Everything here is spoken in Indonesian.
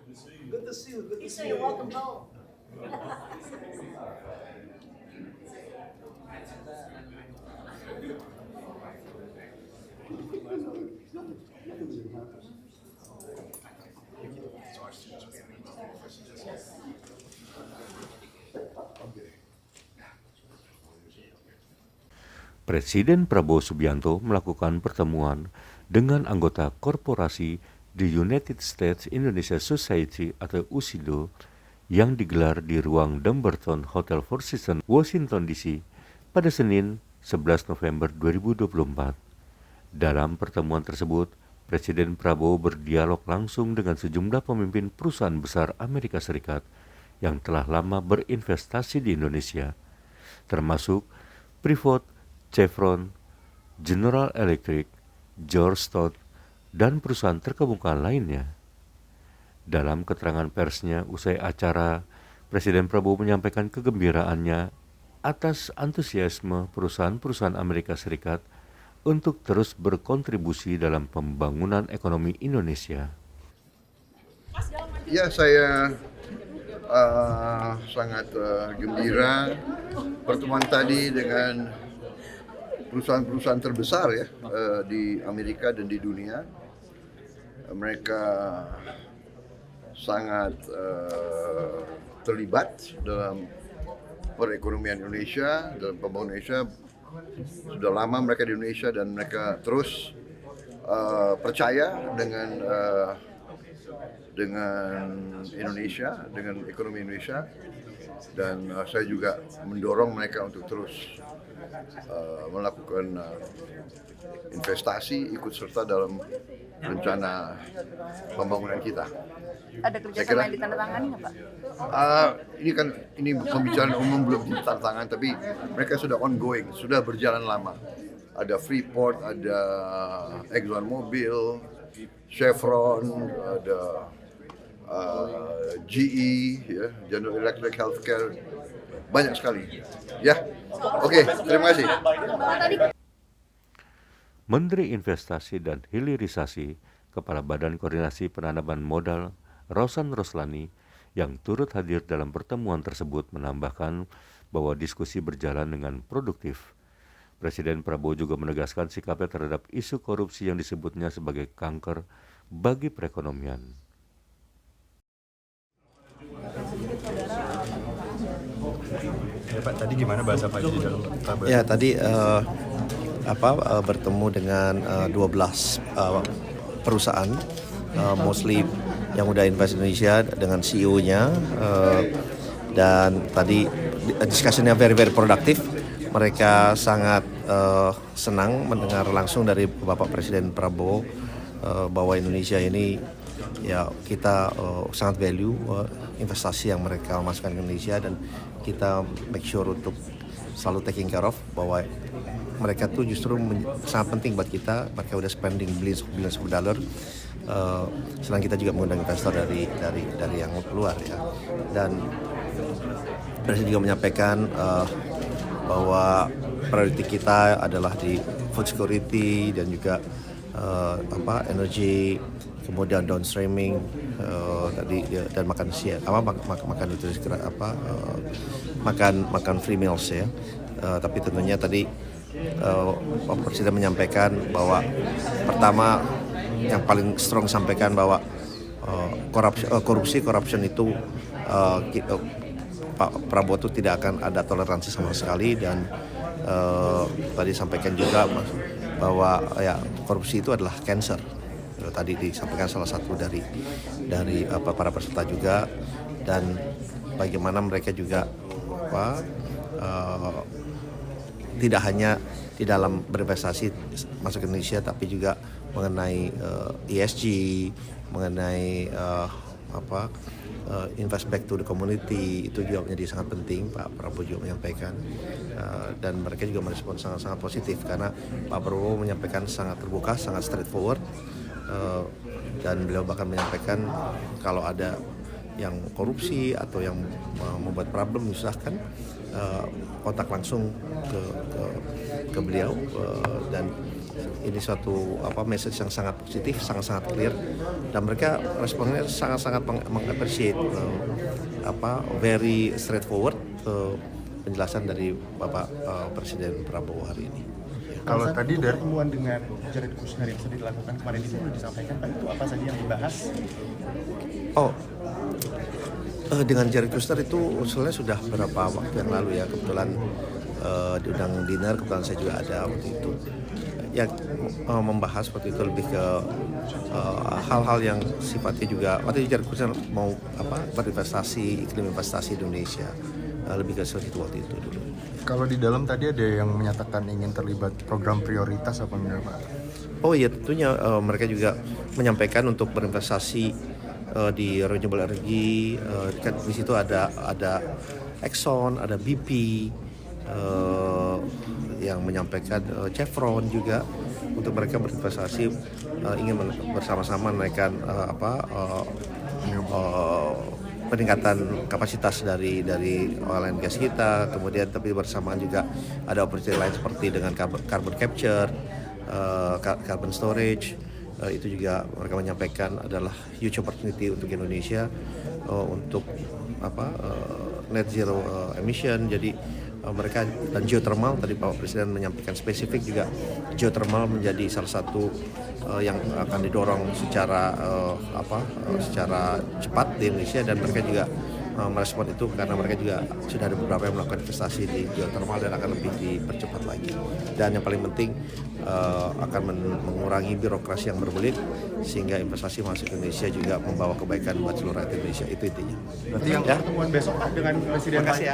Good to see you. Good to So see you're you. welcome home. Presiden Prabowo Subianto melakukan pertemuan dengan anggota korporasi di United States Indonesia Society atau USIDO yang digelar di ruang Dumbarton Hotel Four Seasons, Washington DC pada Senin 11 November 2024. Dalam pertemuan tersebut, Presiden Prabowo berdialog langsung dengan sejumlah pemimpin perusahaan besar Amerika Serikat yang telah lama berinvestasi di Indonesia, termasuk Freeport, Chevron, General Electric, George Stott, dan perusahaan terkemuka lainnya. Dalam keterangan persnya usai acara, Presiden Prabowo menyampaikan kegembiraannya atas antusiasme perusahaan-perusahaan Amerika Serikat untuk terus berkontribusi dalam pembangunan ekonomi Indonesia. Ya, saya sangat gembira pertemuan tadi dengan perusahaan-perusahaan terbesar ya di Amerika dan di dunia. Mereka sangat terlibat dalam perekonomian Indonesia, dalam pembangunan Indonesia. Sudah lama mereka di Indonesia dan mereka terus percaya dengan Indonesia, dengan ekonomi Indonesia, dan saya juga mendorong mereka untuk terus melakukan investasi, ikut serta dalam rencana pembangunan kita. Ada kerjasama yang ditandatangani nggak, Pak? Ini pembicaraan umum belum ditandatangan, tapi mereka sudah ongoing, sudah berjalan lama. Ada Freeport, ada ExxonMobil, Chevron, ada GE, ya, General Electric Healthcare, banyak sekali. Ya, oke, terima kasih. Menteri Investasi dan Hilirisasi, Kepala Badan Koordinasi Penanaman Modal, Rosan Roslani, yang turut hadir dalam pertemuan tersebut menambahkan bahwa diskusi berjalan dengan produktif. Presiden Prabowo juga menegaskan sikapnya terhadap isu korupsi yang disebutnya sebagai kanker bagi perekonomian. Ya Pak, tadi gimana bahasa Pak di dalam kabar? Ya, tadi bertemu dengan 12 perusahaan, mostly yang udah invest di Indonesia dengan CEO-nya, dan tadi discussion-nya very produktif. Mereka sangat senang mendengar langsung dari Bapak Presiden Prabowo bahwa Indonesia ini ya kita sangat value investasi yang mereka masukkan ke Indonesia, dan kita make sure untuk selalu taking care of bahwa mereka tuh justru sangat penting buat kita. Mereka udah spending billions of dollar. Selain kita juga mengundang investor dari yang luar ya. Dan Presiden juga menyampaikan bahwa priority kita adalah di food security dan juga energy, kemudian downstreaming, dan makan siang, makan nutrisi, makan free meals ya. Tapi tentunya tadi Pak Presiden menyampaikan bahwa pertama yang paling strong sampaikan bahwa corruption itu Pak Prabowo itu tidak akan ada toleransi sama sekali, dan tadi sampaikan juga bahwa ya korupsi itu adalah cancer. Tadi disampaikan salah satu dari para peserta juga, dan bagaimana mereka juga tidak hanya di dalam berinvestasi masuk ke Indonesia, tapi juga mengenai ESG, mengenai invest back to the community, itu juga menjadi sangat penting. Pak Prabowo juga menyampaikan, dan mereka juga merespon sangat positif karena Pak Prabowo menyampaikan sangat terbuka, sangat straightforward, dan beliau bahkan menyampaikan kalau ada yang korupsi atau yang membuat problem menyusahkan, kontak langsung ke beliau, dan ini suatu message yang sangat positif, sangat clear, dan mereka responnya sangat mengappreciate very straightforward penjelasan dari Bapak Presiden Prabowo hari ini. Kalau tadi dari pertemuan dengan Jared Kushner yang sudah dilakukan kemarin itu sudah disampaikan Pak, itu apa saja yang dibahas? Dengan Jared Kushner itu usulnya sudah beberapa waktu yang lalu ya, kebetulan diundang dinner, kebetulan saya juga ada waktu itu. Ya membahas waktu itu lebih ke hal-hal yang sifatnya juga waktu itu Jared Kushner mau berinvestasi, iklim investasi Indonesia, lebih ke seperti itu waktu itu dulu. kalau di dalam tadi ada yang menyatakan ingin terlibat program prioritas apa enggak Pak? Oh iya, tentunya mereka juga menyampaikan untuk berinvestasi di renewable energy. Kan di situ ada Exxon, ada BP, yang menyampaikan Chevron juga untuk mereka berinvestasi, ingin bersama-sama menaikkan peningkatan kapasitas dari oil and gas kita. Kemudian tapi bersamaan juga ada opportunity lain seperti dengan carbon capture, carbon storage. Itu juga mereka menyampaikan adalah huge opportunity untuk Indonesia untuk net zero emission. Jadi mereka dan geothermal, tadi Pak Presiden menyampaikan spesifik juga geothermal menjadi salah satu yang akan didorong secara cepat di Indonesia, dan mereka juga merespon itu karena mereka juga sudah ada beberapa yang melakukan investasi di geothermal dan akan lebih dipercepat lagi. Dan yang paling penting akan mengurangi birokrasi yang berbelit sehingga investasi masuk ke Indonesia juga membawa kebaikan buat seluruh rakyat Indonesia. Itu intinya. Berarti yang pertemuan besok dengan Presiden. Terima kasih ya.